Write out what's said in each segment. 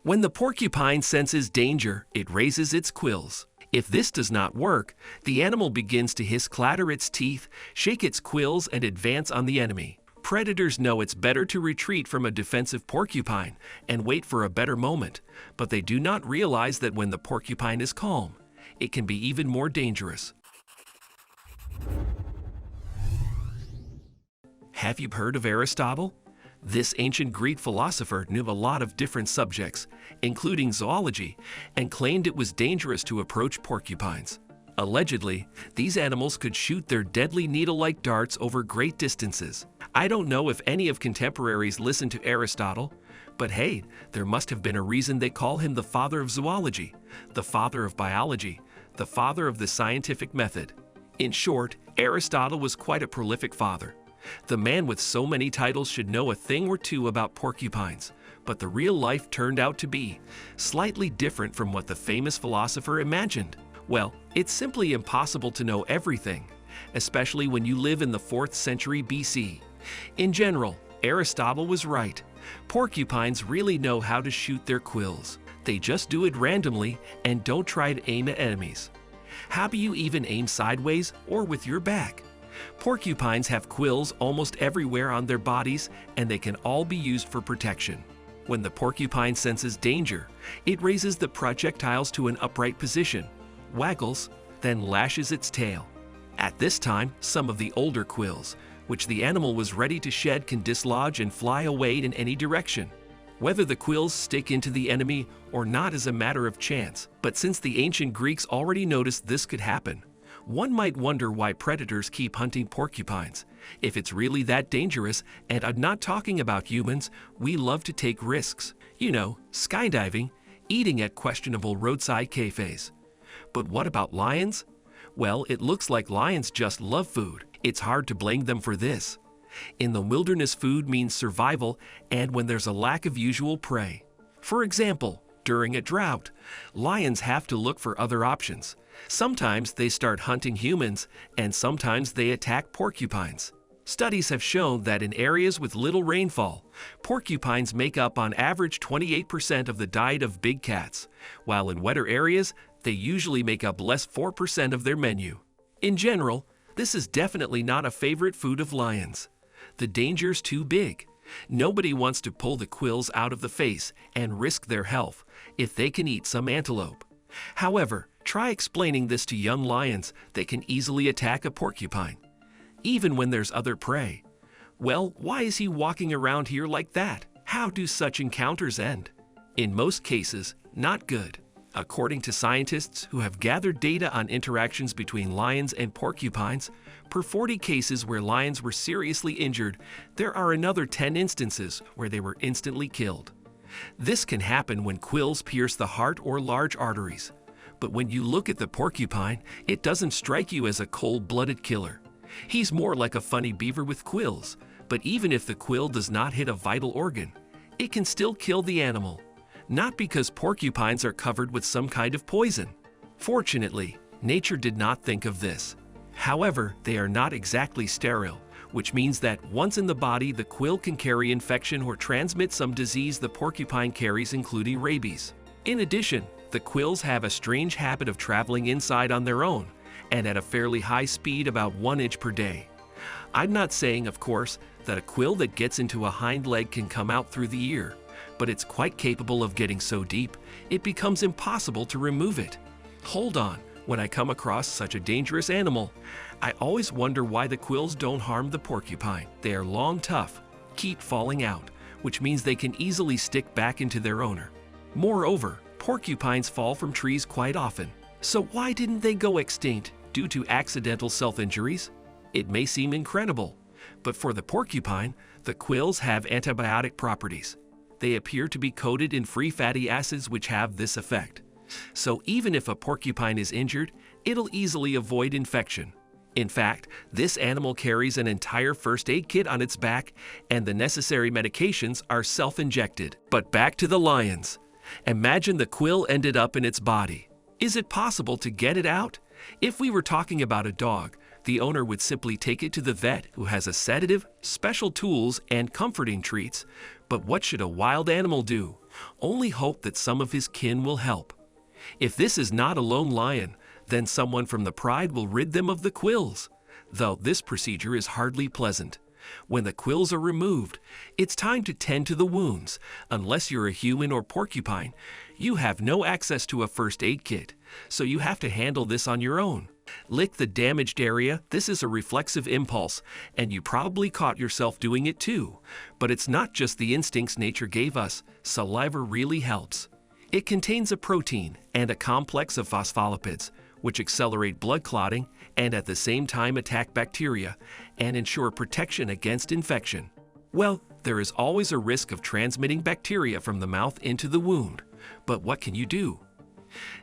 When the porcupine senses danger, it raises its quills. If this does not work, the animal begins to hiss, clatter its teeth, shake its quills, and advance on the enemy. Predators know it's better to retreat from a defensive porcupine and wait for a better moment, but they do not realize that when the porcupine is calm, it can be even more dangerous. Have you heard of Aristotle? This ancient Greek philosopher knew a lot of different subjects, including zoology, and claimed it was dangerous to approach porcupines. Allegedly, these animals could shoot their deadly needle-like darts over great distances. I don't know if any of contemporaries listened to Aristotle, but hey, there must have been a reason they call him the father of zoology, the father of biology, the father of the scientific method. In short, Aristotle was quite a prolific father. The man with so many titles should know a thing or two about porcupines, but the real life turned out to be slightly different from what the famous philosopher imagined. Well, it's simply impossible to know everything, especially when you live in the 4th century BC. In general, Aristotle was right. Porcupines really know how to shoot their quills. They just do it randomly and don't try to aim at enemies. How do you even aim sideways or with your back? Porcupines have quills almost everywhere on their bodies, and they can all be used for protection. When the porcupine senses danger, it raises the projectiles to an upright position, waggles, then lashes its tail. At this time, some of the older quills, which the animal was ready to shed, can dislodge and fly away in any direction. Whether the quills stick into the enemy or not is a matter of chance, but since the ancient Greeks already noticed this could happen, one might wonder why predators keep hunting porcupines. If it's really that dangerous, and I'm not talking about humans, we love to take risks. You know, skydiving, eating at questionable roadside cafes. But what about lions? Well, it looks like lions just love food. It's hard to blame them for this. In the wilderness, food means survival, and when there's a lack of usual prey. For example, during a drought, lions have to look for other options. Sometimes they start hunting humans, and sometimes they attack porcupines. Studies have shown that in areas with little rainfall, porcupines make up on average 28% of the diet of big cats, while in wetter areas, they usually make up less 4% of their menu. In general, this is definitely not a favorite food of lions. The danger's too big. Nobody wants to pull the quills out of the face and risk their health if they can eat some antelope. However, try explaining this to young lions that can easily attack a porcupine, even when there's other prey. Well, why is he walking around here like that? How do such encounters end? In most cases, not good. According to scientists who have gathered data on interactions between lions and porcupines, per 40 cases where lions were seriously injured, there are another 10 instances where they were instantly killed. This can happen when quills pierce the heart or large arteries. But when you look at the porcupine, it doesn't strike you as a cold-blooded killer. He's more like a funny beaver with quills, but even if the quill does not hit a vital organ, it can still kill the animal. Not because porcupines are covered with some kind of poison. Fortunately, nature did not think of this. However, they are not exactly sterile, which means that once in the body, the quill can carry infection or transmit some disease the porcupine carries, including rabies. In addition, the quills have a strange habit of traveling inside on their own, and at a fairly high speed, about 1 inch per day. I'm not saying, of course, that a quill that gets into a hind leg can come out through the ear, but it's quite capable of getting so deep, it becomes impossible to remove it. Hold on, when I come across such a dangerous animal, I always wonder why the quills don't harm the porcupine. They are long, tough, keep falling out, which means they can easily stick back into their owner. Moreover, porcupines fall from trees quite often. So why didn't they go extinct due to accidental self-injuries? It may seem incredible, but for the porcupine, the quills have antibiotic properties. They appear to be coated in free fatty acids which have this effect. So even if a porcupine is injured, it'll easily avoid infection. In fact, this animal carries an entire first aid kit on its back, and the necessary medications are self-injected. But back to the lions. Imagine the quill ended up in its body. Is it possible to get it out? If we were talking about a dog, the owner would simply take it to the vet, who has a sedative, special tools, and comforting treats. But what should a wild animal do? Only hope that some of his kin will help. If this is not a lone lion, then someone from the pride will rid them of the quills, though this procedure is hardly pleasant. When the quills are removed, it's time to tend to the wounds. Unless you're a human or porcupine, you have no access to a first aid kit, so you have to handle this on your own. Lick the damaged area. This is a reflexive impulse, and you probably caught yourself doing it too. But it's not just the instincts nature gave us. Saliva really helps. It contains a protein and a complex of phospholipids, which accelerate blood clotting and at the same time attack bacteria and ensure protection against infection. Well, there is always a risk of transmitting bacteria from the mouth into the wound, but what can you do?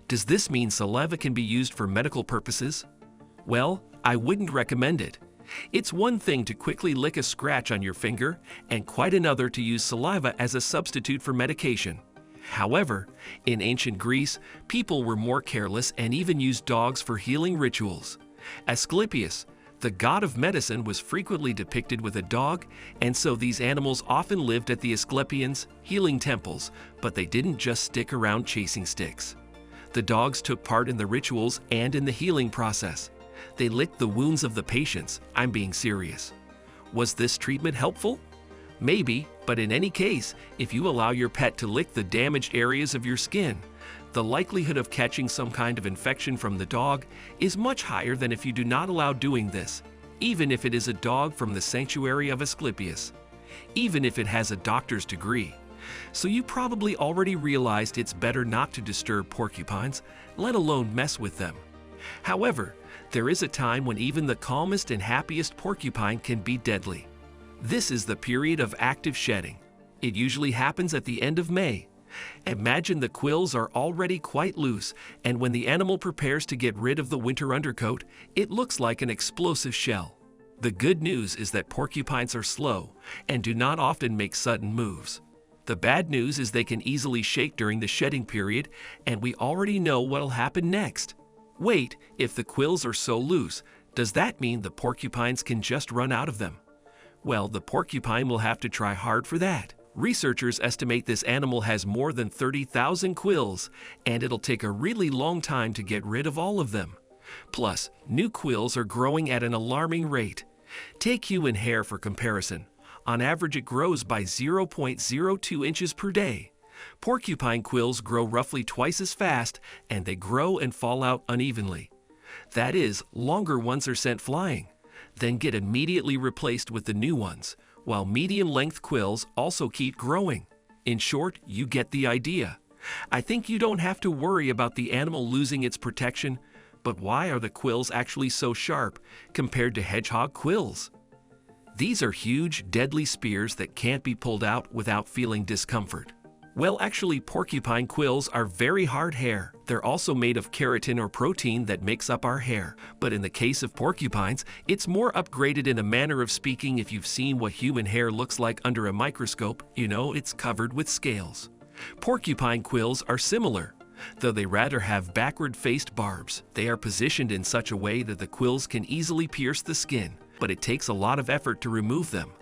Does this mean saliva can be used for medical purposes? Well, I wouldn't recommend it. It's one thing to quickly lick a scratch on your finger and quite another to use saliva as a substitute for medication. However, in ancient Greece, people were more careless and even used dogs for healing rituals. Asclepius, the god of medicine, was frequently depicted with a dog, and so these animals often lived at the Asclepians' healing temples, but they didn't just stick around chasing sticks. The dogs took part in the rituals and in the healing process. They licked the wounds of the patients. I'm being serious. Was this treatment helpful? Maybe, but in any case, if you allow your pet to lick the damaged areas of your skin, the likelihood of catching some kind of infection from the dog is much higher than if you do not allow doing this, even if it is a dog from the sanctuary of Asclepius, even if it has a doctor's degree. So you probably already realized it's better not to disturb porcupines, let alone mess with them. However, there is a time when even the calmest and happiest porcupine can be deadly. This is the period of active shedding. It usually happens at the end of May. Imagine the quills are already quite loose, and when the animal prepares to get rid of the winter undercoat, it looks like an explosive shell. The good news is that porcupines are slow and do not often make sudden moves. The bad news is they can easily shake during the shedding period, and we already know what'll happen next. Wait, if the quills are so loose, does that mean the porcupines can just run out of them? Well, the porcupine will have to try hard for that. Researchers estimate this animal has more than 30,000 quills, and it'll take a really long time to get rid of all of them. Plus, new quills are growing at an alarming rate. Take human hair for comparison. On average, it grows by 0.02 inches per day. Porcupine quills grow roughly twice as fast, and they grow and fall out unevenly. That is, longer ones are sent flying, then get immediately replaced with the new ones, while medium-length quills also keep growing. In short, you get the idea. I think you don't have to worry about the animal losing its protection, but why are the quills actually so sharp compared to hedgehog quills? These are huge, deadly spears that can't be pulled out without feeling discomfort. Well, actually, porcupine quills are very hard hair. They're also made of keratin or protein that makes up our hair. But in the case of porcupines, it's more upgraded in a manner of speaking. If you've seen what human hair looks like under a microscope, you know it's covered with scales. Porcupine quills are similar, though they rather have backward-faced barbs. They are positioned in such a way that the quills can easily pierce the skin, but it takes a lot of effort to remove them.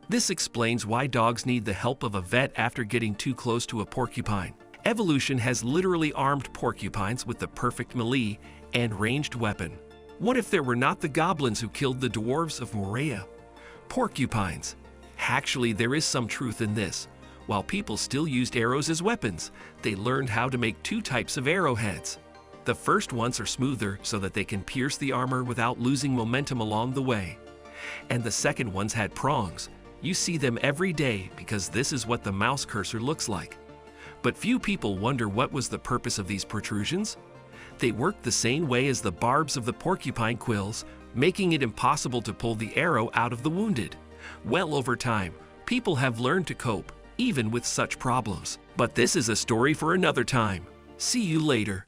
This explains why dogs need the help of a vet after getting too close to a porcupine. Evolution has literally armed porcupines with the perfect melee and ranged weapon. What if there were not the goblins who killed the dwarves of Morea? Porcupines. Actually, there is some truth in this. While people still used arrows as weapons, they learned how to make two types of arrowheads. The first ones are smoother so that they can pierce the armor without losing momentum along the way. And the second ones had prongs. You see them every day because this is what the mouse cursor looks like. But few people wonder what was the purpose of these protrusions. They worked the same way as the barbs of the porcupine quills, making it impossible to pull the arrow out of the wounded. Well, over time, people have learned to cope, even with such problems. But this is a story for another time. See you later.